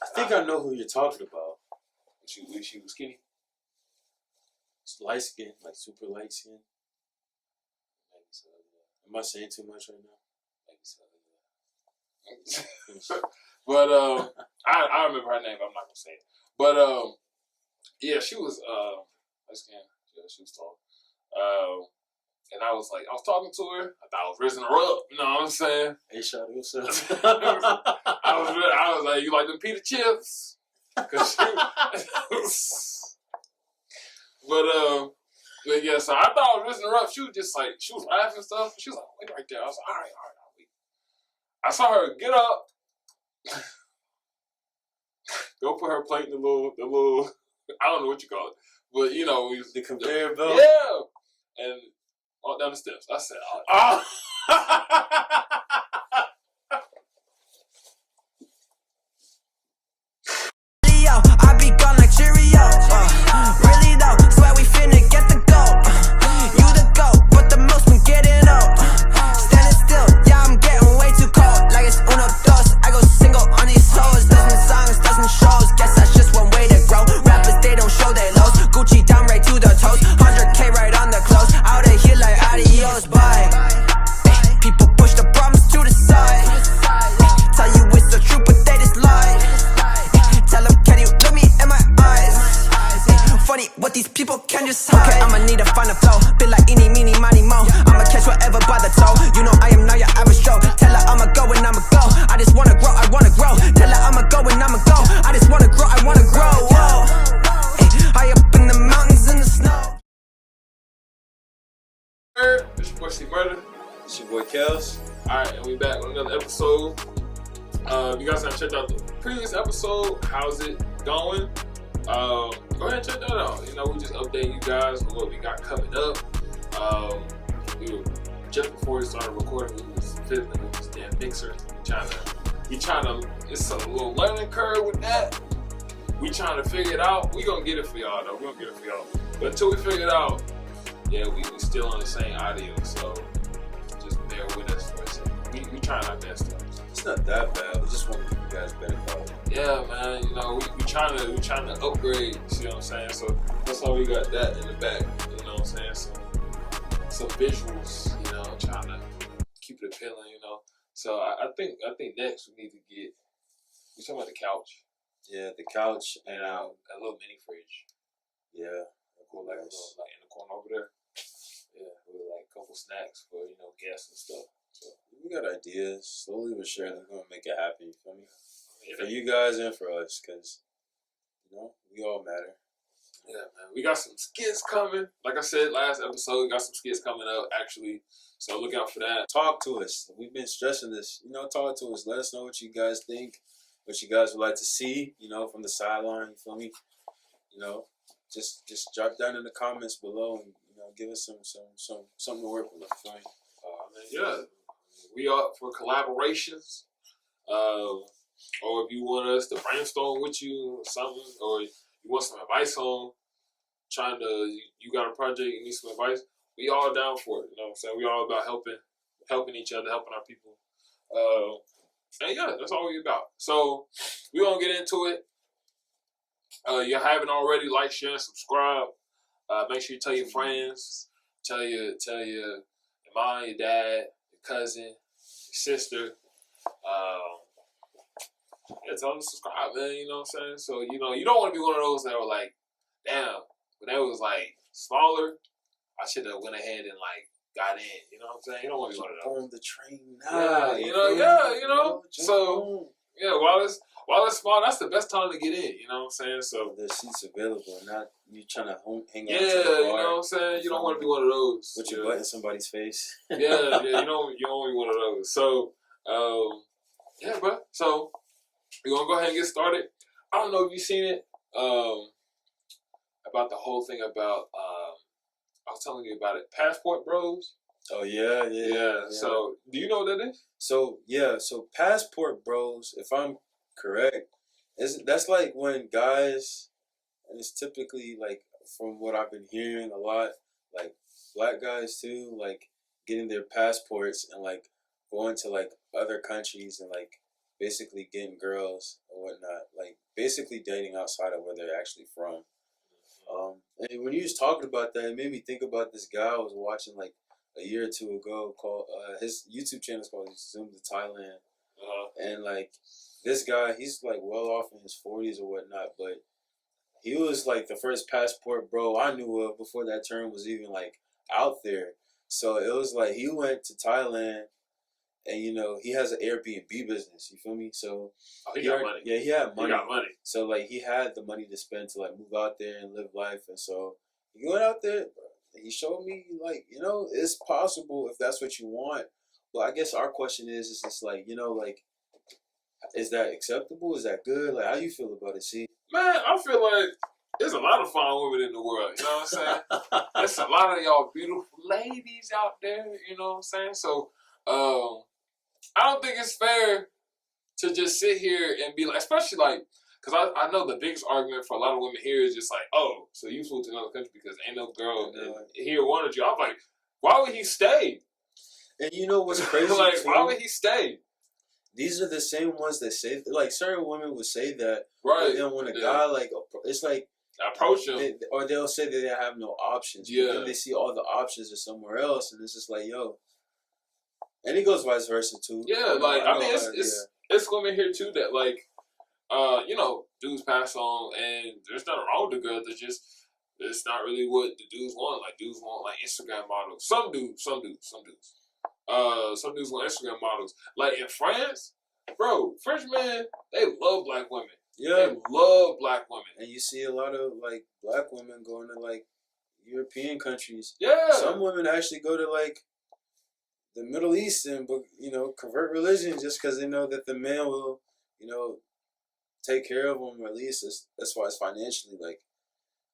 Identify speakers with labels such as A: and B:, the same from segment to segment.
A: I think I know who you're talking about.
B: She was skinny.
A: It's light skin, like super light skin.
B: Maybe so. Yeah.
A: Am I saying too much right now?
B: Maybe so. Yeah. But I remember her name. But I'm not gonna say it. But yeah, she was light skin. Yeah, she was tall. And I was talking to her. I thought I was raising her up. You know what I'm saying?
A: Hey, shout out yourself.
B: I was like, you like them pita chips? Cause but yeah, so I thought I was raising her up. She was just like, she was laughing and stuff. She was like, wait right there. I was like, all right, I'll wait. I saw her get up, go put her plate in the little, I don't know what you call it, but you know,
A: the conveyor belt.
B: Yeah, and walk down the steps. I said, oh.
C: I be gone like Cheerio. Really though, swear we finna get the gold. You the goat, but the most been getting old. Standing still, yeah, I'm getting way too cold. Like it's uno dos, I go single on these hoes. Dozen songs, dozen shows, guess that's just one way to grow. Rappers, they don't show their lows. Gucci down right to the toes, 100K right on the clothes. Out of here like adios, bye. People push the problems to the side. Tell you it's the truth, but they just lie. Tell them, can you look me in my eyes? Funny what these people can just hide. Okay, I'ma need to find a flow. Bit like eeny, meeny, miny, mo. I'ma catch whatever by the toe. You know I am not your average Joe. Tell her I'ma go and I'ma go. I just wanna grow, I wanna grow. Tell her I'ma go and I'ma go. I just wanna grow, I wanna grow. Whoa. High up in the mountains in the snow.
B: It's your boy C Murder.
A: It's your boy Kels.
B: Alright, and we back with another episode. If you guys haven't checked out the previous episode, how's it going? Go ahead and check that out. You know, we just update you guys on what we got coming up. We were, just before we started recording, we was fiddling with this damn mixer. We trying to, it's a little learning curve with that. We trying to figure it out. We gonna get it for y'all though. We gonna get it for y'all. But until we figure it out, yeah, we still on the same audio, so just bear with us for a second. We trying our best though.
A: It's not that bad. We just want to give you guys better quality.
B: Yeah, man. You know, we trying to upgrade. You see what I'm saying? So that's why we got that in the back. You know what I'm saying? So some visuals. You know, trying to keep it appealing. You know. So I think next we need to get. We talking about the couch.
A: Yeah, the couch and
B: a little mini fridge.
A: Yeah,
B: Go like in the corner over there. Yeah, with like a couple snacks for guests and stuff. So
A: we got ideas. Slowly but surely, we're gonna make it happen. You feel me?
B: yeah,
A: For you guys and for us, because we all matter.
B: Yeah, man. We got some skits coming. Like I said last episode, we got some skits coming up actually. So look out for that.
A: Talk to us. We've been stressing this. Talk to us. Let us know what you guys think. What you guys would like to see. From the sideline. You feel me? Just drop down in the comments below and give us something to work with. You feel me?
B: Yeah, we up for collaborations. Or if you want us to brainstorm with you or something, or you want some advice on you got a project, you need some advice, we all down for it. You know what I'm saying? We all about helping each other, helping our people. And yeah, that's all we about. So we're gonna get into it. You haven't already, like, share, and subscribe. Make sure you tell your friends, tell your mom, your dad, your cousin, your sister. Yeah, tell them to subscribe, man. You know what I'm saying? So, you don't want to be one of those that were like, damn, when that was like smaller, I should have went ahead and like got in. You know what I'm saying? You don't want to be one of those.
A: On the train now.
B: Yeah, So, yeah, while it's small, that's the best time to get in. You know what I'm saying? So
A: there's seats available, not you trying to hang out.
B: Yeah,
A: to the bar.
B: You know what I'm saying? You don't want to be one of those.
A: Put your butt in somebody's face.
B: Yeah, you don't want to be one of those. So, yeah, bro. So we're gonna go ahead and get started. I don't know if you've seen it. About the whole thing about I was telling you about it. Passport Bros.
A: Oh yeah.
B: So do you know what that is?
A: So Passport Bros, if I'm correct, that's like when guys, and it's typically like from what I've been hearing a lot, like black guys too, like getting their passports and like going to like other countries and like basically getting girls or whatnot, like basically dating outside of where they're actually from. And when you was talking about that, it made me think about this guy I was watching like a year or two ago called his YouTube channel is called Zoom to Thailand, and like this guy, he's like well off in his 40s or whatnot, but he was like the first passport bro I knew of before that term was even like out there. So it was like he went to Thailand, and he has an Airbnb business. You feel me? So
B: he got money.
A: Yeah, he had money.
B: He got money.
A: So like he had the money to spend to like move out there and live life, and so he went out there. Bro, and he showed me like it's possible if that's what you want. But I guess our question is just like like is that acceptable? Is that good? Like how you feel about it? See,
B: Man, I feel like there's a lot of fine women in the world. You know what I'm saying? There's a lot of y'all beautiful ladies out there. You know what I'm saying? So. I don't think it's fair to just sit here and be like, especially like, because I know the biggest argument for a lot of women here is just like, oh, so you flew to another country because ain't no girl here wanted you. I'm like, why would he stay?
A: And you know what's crazy?
B: Like, why would he stay?
A: These are the same ones that say, like, certain women would say that,
B: right?
A: And then when a guy like, it's like
B: approach him,
A: or they'll say that they have no options.
B: Yeah,
A: but then they see all the options are somewhere else, and it's just like, yo. And it goes vice versa too.
B: Yeah, like I mean, it's women here too that like, dudes pass on, and there's nothing wrong with the girl. It's not really what the dudes want. Like dudes want like Instagram models. Some dudes. Some dudes want Instagram models. Like in France, bro, French men, they love black women.
A: Yeah,
B: they love black women.
A: And you see a lot of like black women going to like European countries.
B: Yeah,
A: some women actually go to like the Middle East and convert religion just because they know that the man will take care of them, or at least as far as financially. Like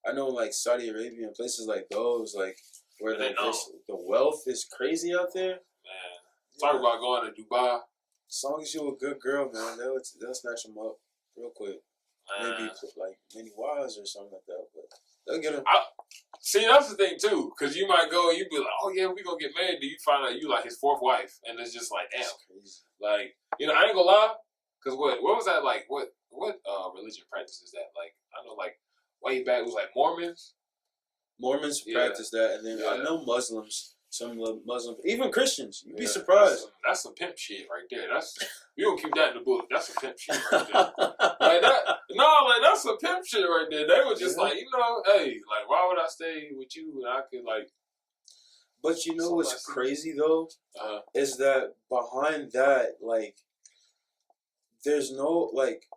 A: I know like Saudi Arabia and places like those, like where the wealth is crazy out there.
B: Man, talk about going to Dubai.
A: As long as you're a good girl, man, they'll snatch them up real quick.
B: Man.
A: Maybe like many wives or something like that, but they'll get them.
B: See, that's the thing too, because you might go and you be like, oh yeah, we gonna get married. Do you find out you like his fourth wife, and it's just like, damn, like I ain't gonna lie, because what was that like? What religion practices that? Like I know like way back it was like Mormons.
A: Mormons practice that, and then I know Muslims. Some Muslims, even Christians, you'd be surprised.
B: That's some pimp shit right there. You don't keep that in the book. That's some pimp shit right there. Like that, like that's some pimp shit right there. They were just like, hey, like why would I stay with you when I could like?
A: But you know what's crazy though, is that behind that, like, there's no like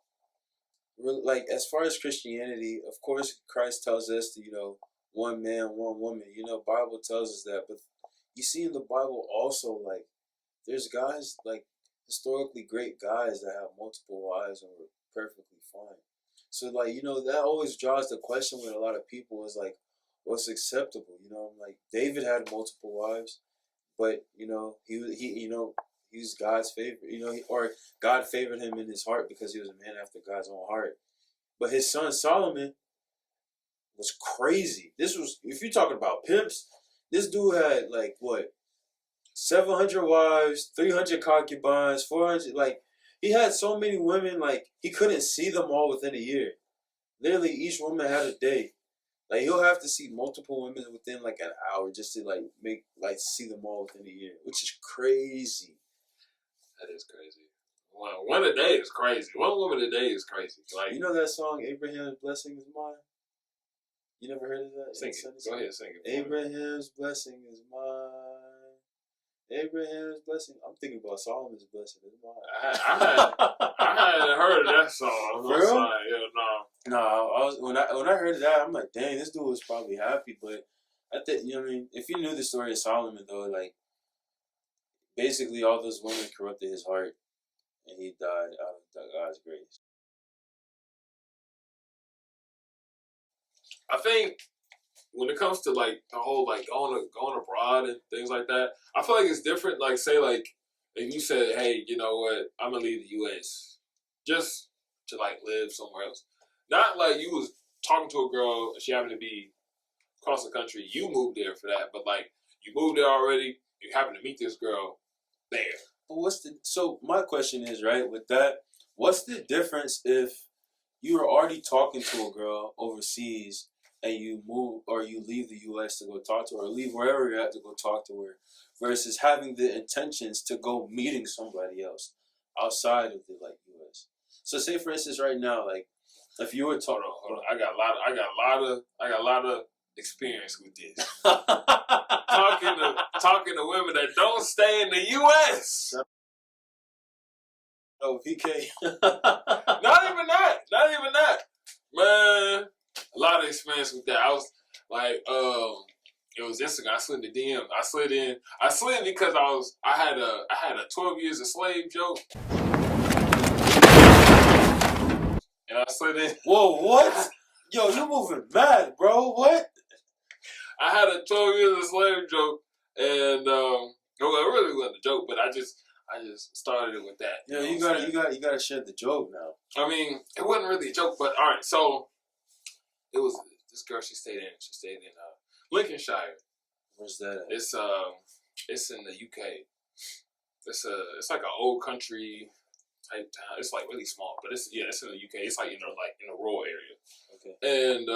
A: as far as Christianity, of course, Christ tells us to one man, one woman. Bible tells us that, but you see in the Bible also, like, there's guys, like, historically great guys that have multiple wives and were perfectly fine. So, like, that always draws the question with a lot of people is, like, what's acceptable? Like, David had multiple wives, but, he was God's favorite, or God favored him in his heart because he was a man after God's own heart. But his son Solomon was crazy. This was, if you're talking about pimps, this dude had like what, 700 wives, 300 concubines, 400. Like he had so many women, like he couldn't see them all within a year. Literally, each woman had a day. Like he'll have to see multiple women within like an hour just to see them all within a year, which is crazy.
B: That is crazy. One a day is crazy. One woman a day is crazy. Like
A: that song, Abraham's Blessing Is Mine? You never heard of that?
B: Sing it. Go ahead, sing it.
A: Abraham's blessing is mine. Abraham's blessing. I'm thinking about Solomon's blessing is mine.
B: I hadn't heard of that song.
A: For real?
B: No.
A: No, when I heard that, I'm like, dang, this dude was probably happy. But I think if you knew the story of Solomon though, like basically all those women corrupted his heart, and he died out of God's grace.
B: I think when it comes to like the whole like going abroad and things like that, I feel like it's different. Like say like if you said, hey, you know what, I'm gonna leave the U.S. just to like live somewhere else. Not like you was talking to a girl and she happened to be across the country. You moved there for that, but like you moved there already. You happen to meet this girl there.
A: But So my question is, right, with that, what's the difference if you were already talking to a girl overseas and you move or you leave the U.S. to go talk to her, or leave wherever you're at to go talk to her, versus having the intentions to go meeting somebody else outside of the U.S. So say for instance, right now, like if you were talking,
B: Hold on. I got a lot of experience with this. talking to women that don't stay in the U.S.
A: Oh, VK.
B: Not even that. Man, a lot of experience with that. I was like, it was Instagram. I slid in the DM. I slid in because I had a 12 years a slave joke. And I slid in.
A: Whoa, what? Yo, you moving mad, bro. What?
B: I had a 12 years a slave joke, and it really wasn't a joke, but I just started it with that.
A: Yeah, you gotta share the joke now.
B: I mean, it wasn't really a joke, but all right. So it was this girl. She stayed in Lincolnshire.
A: Where's that at?
B: It's in the UK. It's like an old country type town. It's like really small, but it's in the UK. It's like in a rural area.
A: Okay.
B: And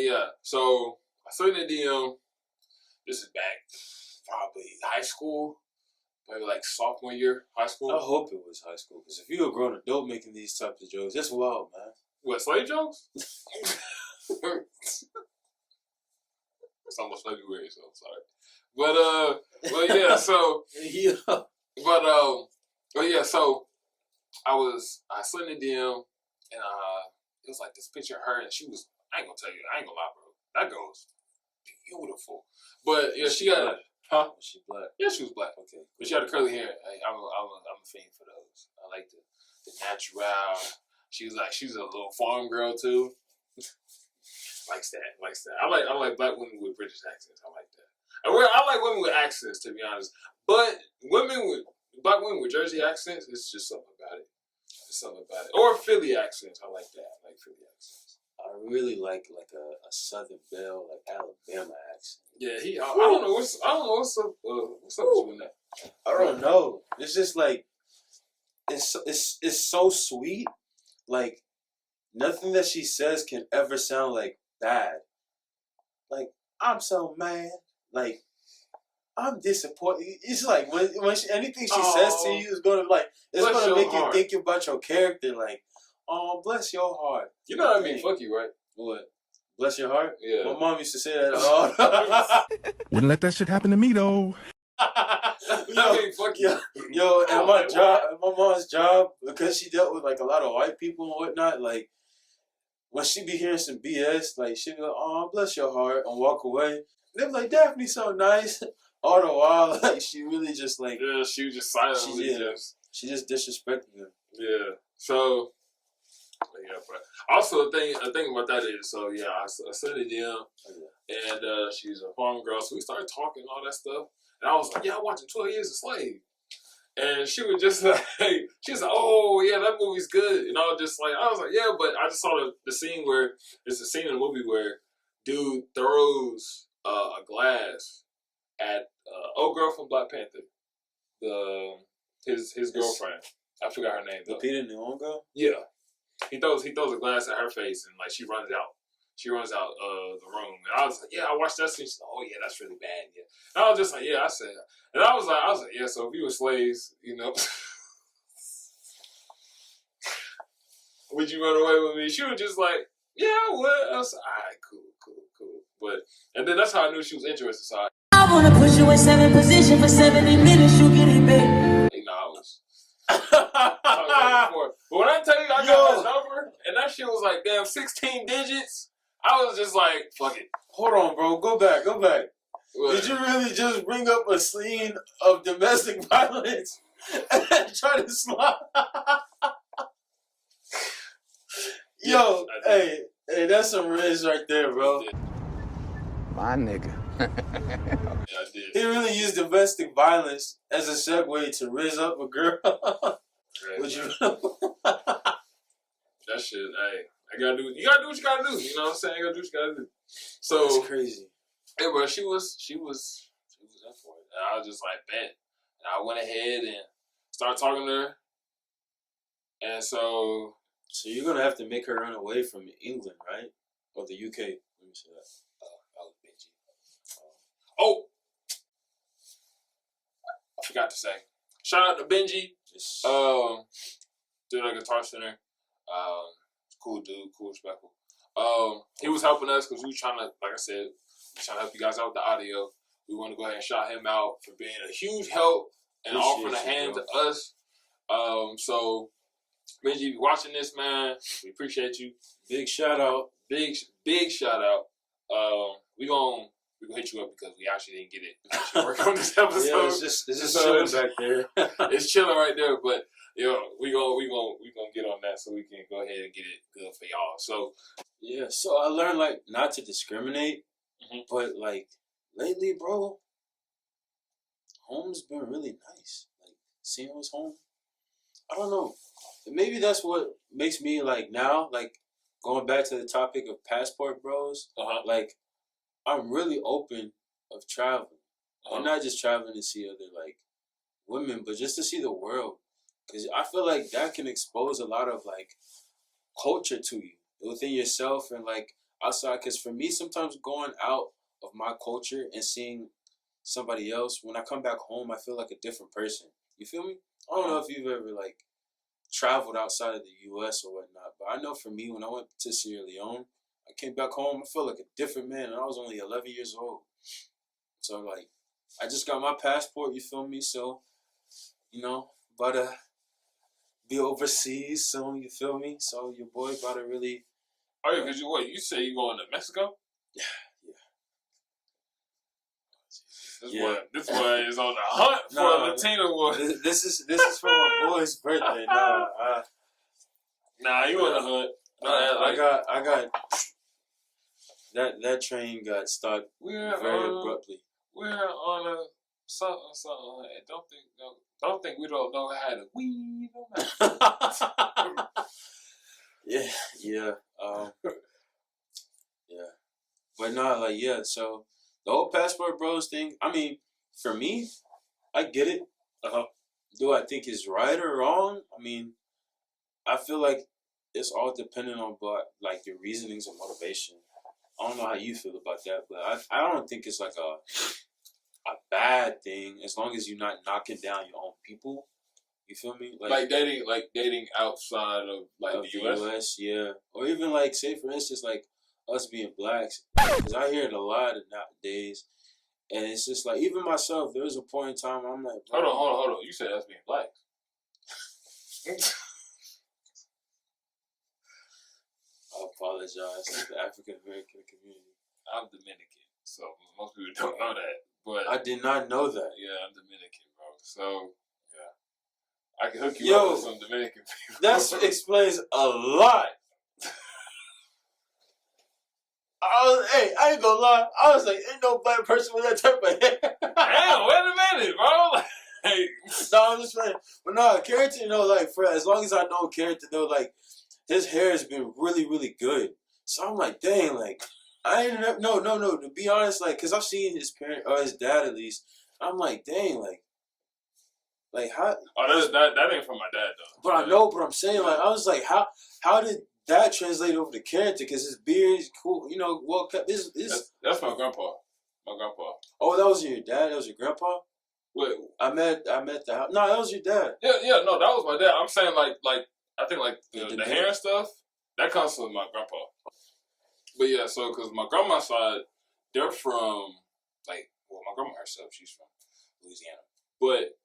B: yeah, so I slid in the DM. This is back probably high school, maybe like sophomore year high school.
A: I hope it was high school, because if you're a grown adult making these types of jokes, that's wild, man.
B: What, slave jokes? It's almost February, so I'm sorry. But yeah, so
A: Yeah.
B: but yeah, so I slid in the DM, and it was like this picture of her, and she was, I ain't gonna lie, bro. That girl was beautiful. But yeah, she got, huh?
A: Was she black?
B: Yeah, she was black.
A: Okay.
B: But she had a curly hair. I'm a fiend for those. I like the natural. She's a little farm girl too. Likes that. I like black women with British accents. I like that. I like women with accents, to be honest. But black women with Jersey accents, it's just something about it. Or Philly accents. I like that. I like Philly accents.
A: I really like a Southern Belle, like Alabama accent.
B: Yeah, I don't know what's up with you in that.
A: I don't know. It's just like it's so sweet. Like nothing that she says can ever sound like bad. Like I'm so mad. Like I'm disappointed. It's like when anything she says to you is gonna make you think about your character. Like, oh, bless your heart.
B: You know what I mean? Fuck you, right?
A: What? Bless your heart?
B: Yeah.
A: My mom used to say that all the time.
D: Wouldn't let that shit happen to me though.
B: I mean, fuck you.
A: Yo, at my mom's job, because she dealt with like a lot of white people and whatnot, like when she be hearing some BS, like she'd be like, oh, bless your heart, and walk away. They be like, Daphne's so nice. All the while, like she really just like,
B: yeah, she was just silently
A: she just disrespected him.
B: Yeah. So yeah, but also the thing about that is, so yeah, I sent it in, and she's a farm girl, so we started talking all that stuff, and I was like, yeah, I'm watching 12 Years a Slave, and she was just like, she was like, oh yeah, that movie's good, and I was like, yeah, but I just saw the scene where there's a scene in the movie where dude throws a glass at old girl from Black Panther, his girlfriend. I forgot her name.
A: Lupita Nyong'o?
B: Yeah. He throws a glass at her face, and like she runs out the room. And I was like, yeah, I watched that scene. She's like, oh yeah, that's really bad. Yeah. And I was just like, yeah, I said, and I was like, yeah. So if you were slaves, you know, would you run away with me? She was just like, yeah, I would. I was like, all right, cool. And then that's how I knew she was interested. So
C: I wanna put you in 7 position for 70 minutes, you get it, babe.
B: acknowledge. But when I tell you I got that number, and that shit was like, damn, 16 digits, I was just like, fuck it.
A: Hold on, bro. Go back.
B: What?
A: Did you really just bring up a scene of domestic violence and try to slide? Yo, hey, that's some riz right there, bro.
D: My nigga.
B: Yeah, I did.
A: He really used domestic violence as a segue to riz up a girl. Would you?
B: That shit, hey, you gotta do what you gotta do. You know what I'm saying? You gotta do what you gotta do. So
A: that's crazy.
B: Hey, bro, she was up for it. And I was just like, bet. And I went ahead and Start talking to her. And so
A: you're gonna have to make her run away from England, right? Or the UK. Let me say that.
B: that was Benji. Oh, I forgot to say. Shout out to Benji.
A: Just,
B: Dude at Guitar Center. Cool dude, cool, respectful. He was helping us because we were trying to, like I said, we trying to help you guys out with the audio. We want to go ahead and shout him out for being a huge help and offering a hand to us. So Benji, if you're watching this, man, we appreciate you.
A: big shout out.
B: Big shout out. We gonna hit you up because we actually didn't get it. Work on this episode.
A: Yeah, it's just chilling back there.
B: It's chilling right there, but we gonna get on that so we can go ahead and get it good for y'all. So
A: Yeah, so I learned like not to discriminate, but like lately, bro, home's been really nice. Like seeing what's home. I don't know. Maybe that's what makes me like now, like going back to the topic of passport bros, like I'm really open of traveling. And not just traveling to see other like women, but just to see the world. Cause I feel like that can expose a lot of like culture to you within yourself and like outside. Cause for me, sometimes going out of my culture and seeing somebody else, when I come back home, I feel like a different person. You feel me? I don't know if you've ever like traveled outside of the U.S. or whatnot, but I know for me, when I went to Sierra Leone, I came back home, I felt like a different man, and I was only 11 years old. So like, I just got my passport. You feel me? So, about to be overseas soon. You feel me? So your boy about to really.
B: Oh yeah, cause you say you going to Mexico?
A: Yeah.
B: This one is on the hunt for a Latina one.
A: This is for my boy's birthday.
B: Nah, you on the hunt.
A: I got that train got stopped very abruptly.
B: We're on a something. Don't think we don't know how to weave.
A: Yeah. Yeah. But no, like so the whole passport bros thing. I mean, for me, I get it. Do I think it's right or wrong? I mean, I feel like it's all dependent on like your reasonings and motivation. I don't know how you feel about that, but I don't think it's like a bad thing as long as you're not knocking down your own people. You feel me?
B: Like dating outside of like the US?
A: Yeah. Or even like say for instance like us being blacks, because I hear it a lot nowadays, and it's just like even myself. There was a point in time I'm like,
B: hold on. You said us being black.
A: I apologize to the African American community.
B: I'm Dominican, so most people don't know that. But
A: I did not know that.
B: Yeah, I'm Dominican, bro. So yeah, I can hook you up with some Dominican people.
A: That explains a lot. I ain't gonna lie. I was like, ain't no black person with that type of hair.
B: Damn, wait a minute, bro.
A: No, I'm just saying. But no, Carrington, like for as long as I know Carrington, though, like his hair has been really, really good. So I'm like, dang, like I ain't no. To be honest, like, cause I've seen his parent or his dad at least. I'm like, dang, like how?
B: Oh, that ain't from my dad though.
A: But I know, but I'm saying like I was like, how did that translate over to Carrington? Cause his beard is cool, well cut.
B: That's my grandpa. My grandpa.
A: Oh, that was your dad. That was your grandpa.
B: Wait,
A: I met the house. No, that was your dad.
B: Yeah, no, that was my dad. I'm saying like I think like the hair and stuff that comes from my grandpa. But yeah, so because my grandma's side, they're from my grandma herself, she's from Louisiana, but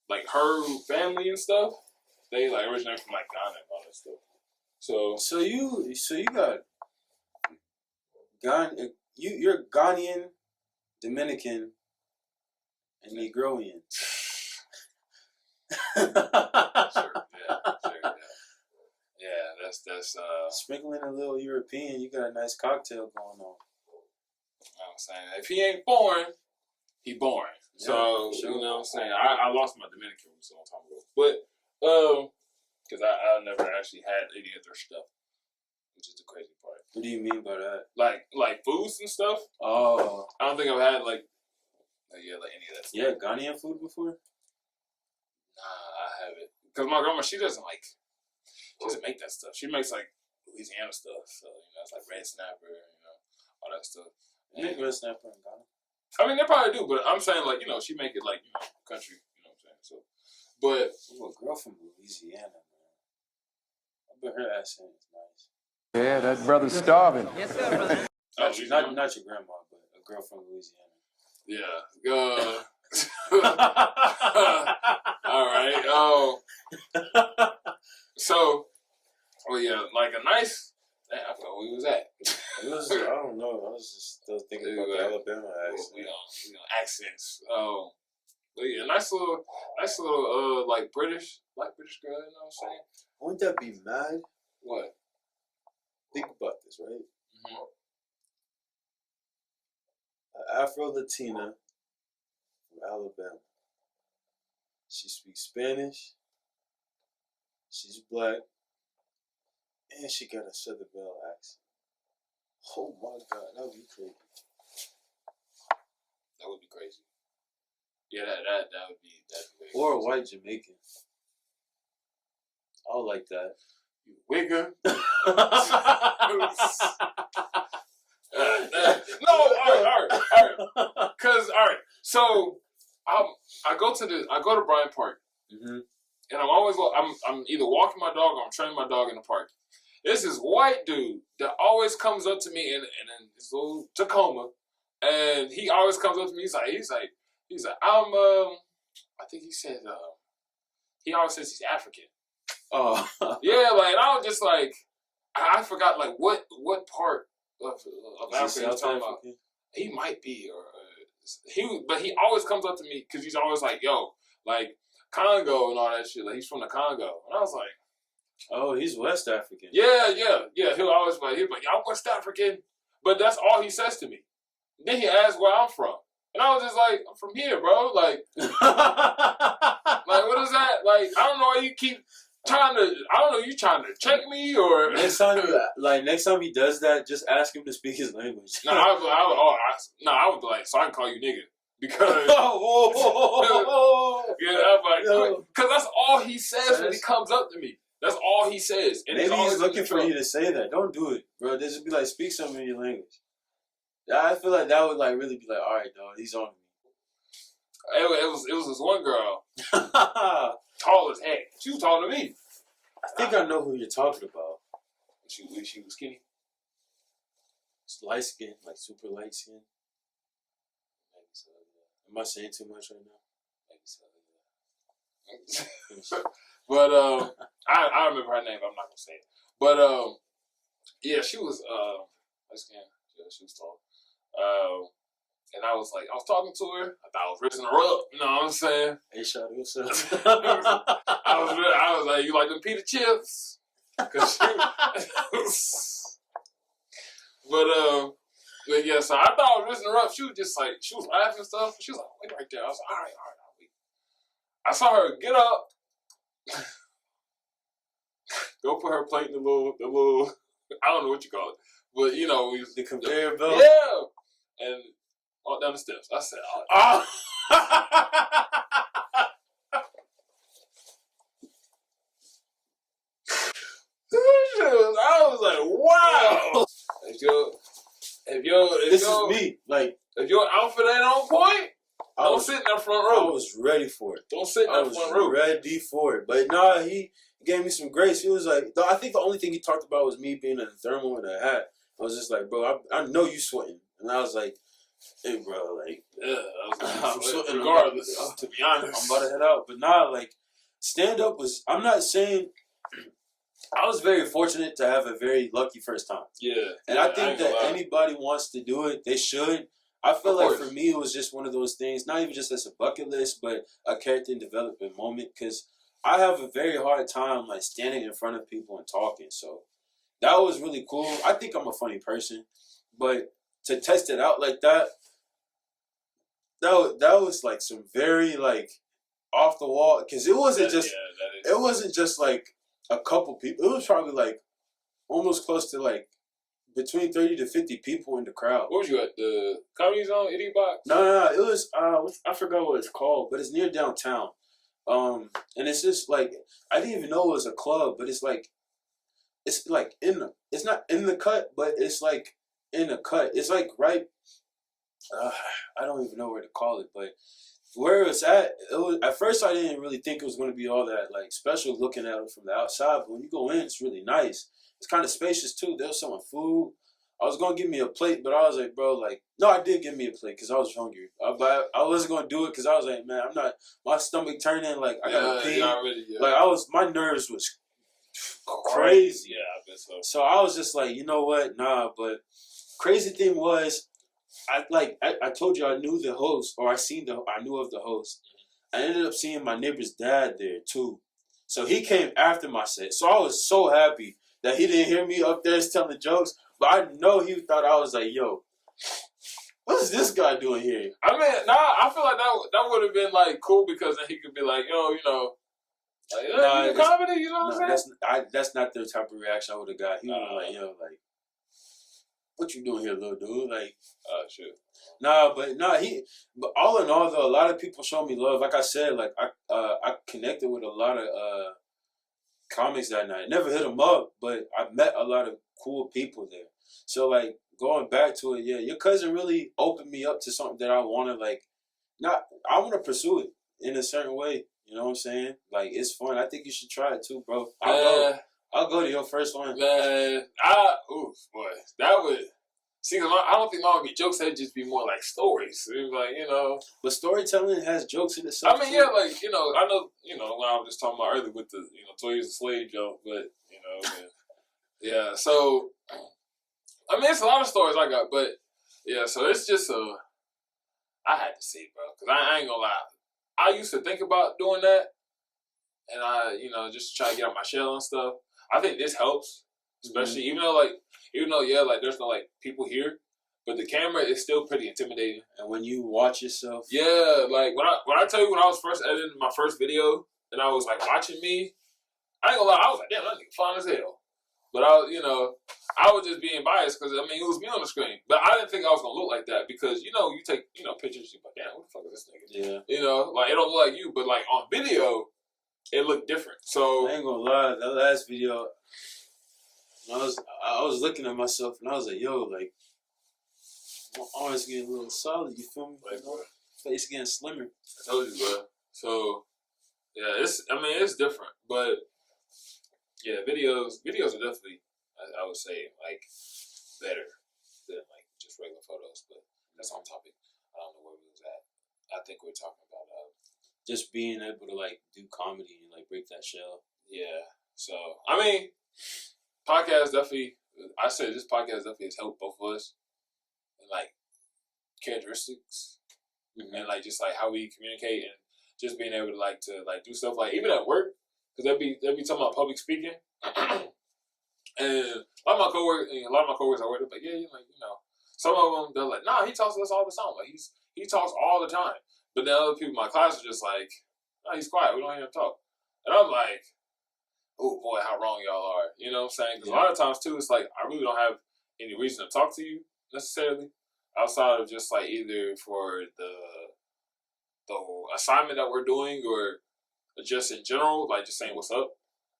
B: like her family and stuff, they like originate from like Ghana and all that stuff. So you got
A: Ghana. You're Ghanaian, Dominican, and Negroian.
B: Sure. Yeah, that's
A: sprinkling a little European. You got a nice cocktail going on.
B: You know what I'm saying? If he ain't born, he born.
A: Yeah,
B: so
A: sure.
B: You know what I'm saying? I lost my Dominican roots a long time ago, but because I never actually had any of their stuff, which is the crazy part.
A: What do you mean by that?
B: Like foods and stuff.
A: Oh,
B: I don't think I've had like any of that stuff.
A: Yeah, Ghanaian food before.
B: Nah, I have it because my grandma she doesn't make that stuff. She makes like Louisiana stuff, so it's like red snapper, all that stuff.
A: You make red snapper in Ghana?
B: I mean, they probably do, but I'm saying like she make it like country, what I'm saying. So, but
A: Ooh, a girl from Louisiana, man. I bet her accent is nice.
D: Yeah, that brother's starving.
A: Not your grandma, but a girl from Louisiana.
B: yeah. All right. So, like a nice. I forgot where we was at.
A: It was, I don't know. I was just still thinking about the Alabama accent.
B: We on accents. But yeah, nice little, like British girl. You know what I'm saying?
A: Wouldn't that be mad?
B: What?
A: Think about this, right?
B: Mm-hmm.
A: An Afro-Latina from Alabama. She speaks Spanish. She's black. And she got a Southern Belle accent. Oh my God, that would be crazy.
B: That would be crazy. Yeah, that'd be crazy.
A: Or a white Jamaican. I would like that.
B: You wigger. No, all right. Cause so I go to Bryant Park,
A: Mm-hmm.
B: and I'm either walking my dog or I'm training my dog in the park. There's this white dude that always comes up to me in this little Tacoma, and he always comes up to me. He's like I think he said he always says he's African.
A: Oh.
B: Yeah, like and I was just like I forgot like what part of Africa he's talking about. He might be but he always comes up to me because he's always like, yo, like Congo and all that shit. Like he's from the Congo, and I was like,
A: oh, he's West African.
B: yeah. He'll always be like, y'all West African, but that's all he says to me. Then he asks where I'm from, and I was just like, I'm from here, bro. Like, like what is that? Like, I don't know why you keep trying to. I don't know, you trying to check me or
A: next time he does that, just ask him to speak his language.
B: No, I would be like, so I can call you nigga. Because yeah, I'm like, because that's all he says when he comes up to me. That's all he says. And
A: maybe he's looking for you to say that. Don't do it, bro. Just be like, speak something in your language. Yeah, I feel like that would like really be like, all right, dog, he's on me.
B: It was this one girl, tall as heck. She was taller than me.
A: I think I know who you're talking about.
B: She was skinny.
A: It's light skin, like super light skin.
B: Maybe so, yeah.
A: Am I saying too much right now?
B: Maybe so, yeah. But I remember her name. I'm not gonna say it. But yeah, she was light skin. Yeah, she was tall. And I was talking to her. I thought I was raising her up. You know what I'm saying?
A: Hey, shout out yourself.
B: I was like, you like them pita chips? Cause but yeah, so I thought I was raising her up. She was just like, she was laughing and stuff. She was like, wait right there. I was like, all right, I'll wait. I saw her get up, go put her plate in the little, I don't know what you call it, but you know,
A: the conveyor belt.
B: Yeah, and walk down the steps. I said, oh. I was like, wow. This
A: is me. Like,
B: if your outfit ain't on point, don't sit in that front row.
A: I was ready for it.
B: Don't sit in that front row.
A: I was ready for it. But nah, he gave me some grace. He was like, I think the only thing he talked about was me being in a thermal and a hat. I was just like, bro, I know you sweating. And I was like, hey, bro, like,
B: yeah,
A: I'm sweating
B: regardless, to be honest.
A: I'm about to head out. But nah, like, stand-up was, I'm not saying, I was very fortunate to have a very lucky first time.
B: Yeah.
A: And I think that anybody wants to do it, they should. I feel like for me, it was just one of those things, not even just as a bucket list, but a character development moment. Because I have a very hard time, like, standing in front of people and talking. So that was really cool. I think I'm a funny person. But to test it out like that was, like, some very, like, off the wall. Because it wasn't it wasn't just, like, a couple people. It was probably, like, almost close to, like, between 30 to 50 people in the crowd.
B: Where was you at? The Comedy Zone, Idiot Box?
A: No. It was, I forgot what it's called, but it's near downtown. And it's just like I didn't even know it was a club, but it's like it's not in the cut, but it's like in the cut. It's like right. I don't even know where to call it, but where it's at, at first I didn't really think it was going to be all that like special looking at it from the outside, but when you go in, it's really nice. It's kind of spacious too. There was some food. I was gonna give me a plate, but I was like, bro, like, no, I did give me a plate because I was hungry. But I wasn't gonna do it because I was like, man, I'm not. My stomach turning, like I gotta pee. Like my nerves was crazy.
B: Yeah, I bet so.
A: So I was just like, you know what, nah. But crazy thing was, I told you I knew the host, or I knew of the host. I ended up seeing my neighbor's dad there too. So he came after my set. So I was so happy that he didn't hear me up there telling jokes. But I know he thought I was like, yo, what is this guy doing here?
B: I mean, I feel like that would have been like cool because then he could be like, yo, you know, like, you comedy, you know what I'm saying?
A: That's not the type of reaction I would have got. He was like, yo, like, what you doing here, little dude? Like,
B: shit.
A: But all in all, though, a lot of people show me love. Like I said, like I connected with a lot of comics that night. Never hit them up, but I met a lot of cool people there. So like going back to it, yeah, your cousin really opened me up to something that I want to I want to pursue it in a certain way. You know what I'm saying? Like it's fun. I think you should try it too, bro. I'll go to your first one.
B: Man, boy, that would. See, I don't think mine would be jokes. That'd just be more like stories. It was like, you know.
A: But storytelling has jokes in itself.
B: I mean, yeah, like, you know, I know, you know, when I was just talking about earlier with the, you know, 12 Years a Slave joke, but, you know, yeah. So, I mean, it's a lot of stories I got, but, yeah, so it's just I had to see, bro, because I ain't gonna lie. I used to think about doing that, and I, you know, just try to get out my shell and stuff. I think this helps, especially, even though, yeah, like, there's no, like, people here, but the camera is still pretty intimidating.
A: And when you watch yourself.
B: Yeah, like, when I tell you when I was first editing my first video, and I was, like, watching me, I ain't gonna lie, I was like, damn, that nigga fine as hell. But I was just being biased because, I mean, it was me on the screen. But I didn't think I was going to look like that because, you know, you take, you know, pictures, you're like, damn, what the fuck is this nigga?
A: Yeah.
B: You know, like, it don't look like you, but, like, on video, it looked different. So.
A: I ain't gonna lie, that last video, I was looking at myself and I was like, yo, like, my arms getting a little solid, you feel me?
B: Like,
A: face getting slimmer.
B: I told you, bro. So, yeah, it's different. But, yeah, videos are definitely, I would say, like, better than, like, just regular photos. But that's on topic. I don't know where we was at. I think we're talking about
A: just being able to, like, do comedy and, like, break that shell.
B: Yeah. So, I mean, podcast definitely, I say this podcast definitely has helped both of us. And, like, characteristics. Mm-hmm. And, like, just, like, how we communicate and just being able to do stuff, like, even at work. Because they'll be talking about public speaking. And a lot of my coworkers I work with, like, yeah, like, you know, some of them, they're like, nah, he talks to us all the time. Like, he talks all the time. But then other people in my class are just like, nah, he's quiet. We don't hear him talk. And I'm like, oh, boy, how wrong y'all are. You know what I'm saying? Because a lot of times, too, it's like, I really don't have any reason to talk to you, necessarily, outside of just, like, either for the assignment that we're doing or just in general, like, just saying what's up.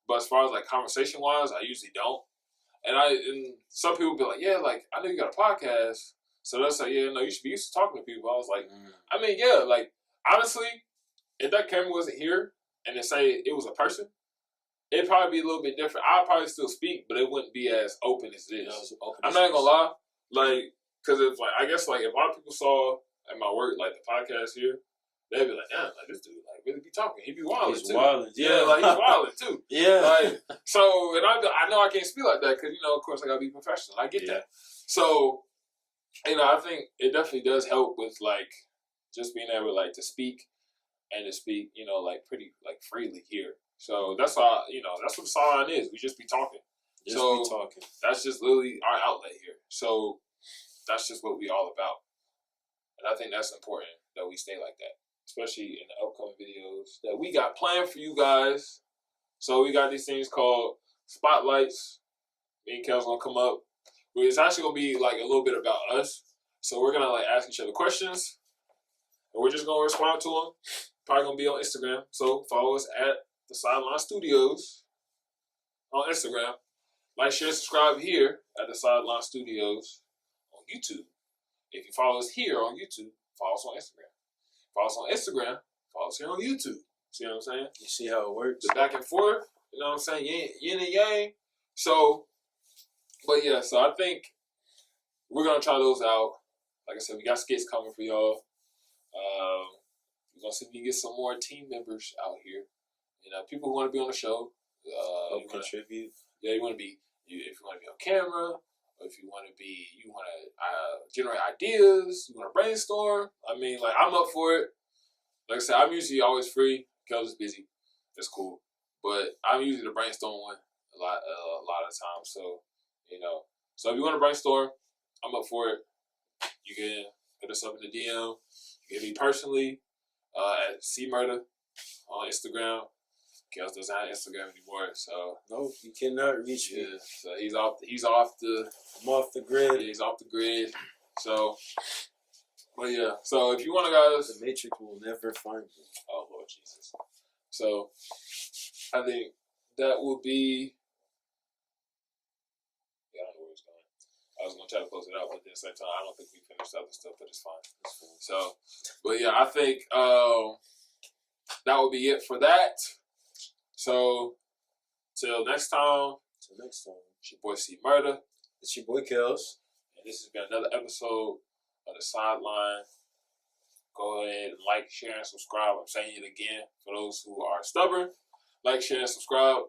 B: But as far as, like, conversation-wise, I usually don't. And some people be like, yeah, like, I know you got a podcast. So they'll say, yeah, no, you should be used to talking to people. I was like, I mean, yeah, like, honestly, if that camera wasn't here and they say it was a person, it'd probably be a little bit different. I'd probably still speak, but it wouldn't be as open as it is. I'm not gonna lie. Like, because if, like, I guess, like, if a lot of people saw at my work, like, the podcast here, they'd be like, damn, like, this dude, like, really be talking. He be wilding, too. Yeah, like, he's wilding, too.
A: Yeah.
B: Like, so, and I know I can't speak like that because, you know, of course, I got to be professional. I get that. So, you know, I think it definitely does help with, like, just being able, like, to speak and to speak, you know, like, pretty, like, freely here. So, that's all, you know, that's what Salon is. We just be talking. Be talking. That's just literally our outlet here. So, that's just what we all about. And I think that's important that we stay like that. Especially in the upcoming videos that we got planned for you guys. So we got these things called spotlights. Me and Kel's gonna come up. It's actually gonna be like a little bit about us. So we're gonna like ask each other questions, and we're just gonna respond to them. probably gonna be on Instagram. So follow us at the Sideline Studios on Instagram. Like, share, subscribe here at the Sideline Studios on YouTube. If you follow us here on YouTube, follow us on Instagram. Follow us on Instagram, follow us here on YouTube. See what I'm saying?
A: You see how it works?
B: The back and forth, you know what I'm saying? Yin and yang. So, but yeah, so I think we're gonna try those out. Like I said, we got skits coming for y'all. We're gonna see if we can get some more team members out here. You know, people who want to be on the show.
A: Help contribute.
B: Yeah, you want to be. If you want to be on camera, or if you want to generate ideas, you want to brainstorm. I mean, like, I'm up for it. Like I said, I'm usually always free. Kel's busy. That's cool. But I'm usually the brainstorm one a lot of the time. So, you know, so if you want to brainstorm, I'm up for it. You can hit us up in the DM. You can hit me personally at CMurder on Instagram. Kels doesn't have Instagram anymore, so
A: no, you cannot reach me.
B: Yeah, so he's off the.
A: I'm off the grid.
B: Yeah, he's off the grid. So, but yeah. So if you want to, guys,
A: the Matrix will never find me.
B: Oh Lord Jesus. So I think that will be. Yeah, I don't know where it's going. I was gonna try to close it out, but at the same time, I don't think we finished the other stuff, but it's fine. It's fine. So, but yeah, I think that will be it for that. So, till next time. It's your boy CMurder.
A: It's your boy Kels.
B: And this has been another episode of The Sideline. Go ahead and like, share, and subscribe. I'm saying it again for those who are stubborn. Like, share, and subscribe.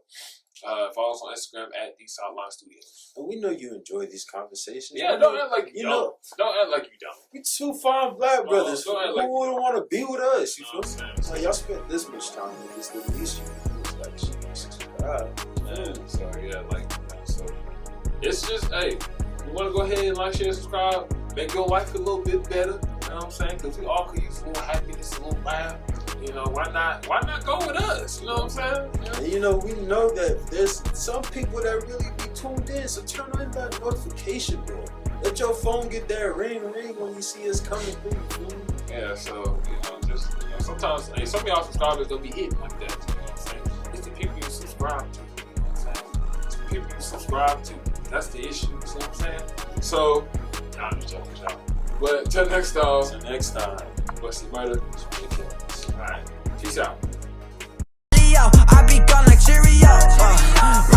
B: Follow us on Instagram at The Sideline Studios.
A: And we know you enjoy these conversations.
B: Yeah, don't act like you don't. Don't act like you don't.
A: We two fine black brothers. Who
B: don't act
A: wouldn't want to be with us? You
B: know
A: feel
B: what I'm
A: me?
B: saying?
A: Like, y'all spent this much time with us, the least you can do is like subscribe.
B: So yeah, like, so it's just, hey, you want to go ahead and like, share, subscribe, make your life a little bit better. You know what I'm saying? Because we all could use a little happiness, a little laugh. You know, why not go with us? You know what I'm saying? Yeah.
A: And you know, we know that there's some people that really be tuned in, so turn on that notification bell. Let your phone get that ring when you see us coming through. You feel me?
B: Yeah, so, you know, just, you know, sometimes, hey, some of y'all subscribers don't be hitting like that. You know what I'm saying? It's the people you subscribe to. You know what I'm saying? It's the people you subscribe to. That's the issue. You know what I'm saying? So, nah, I'm just joking, y'all. But till next time.
A: Till next time.
B: What's the murder? Alright. Peace out.
C: I be gone like Cheerios.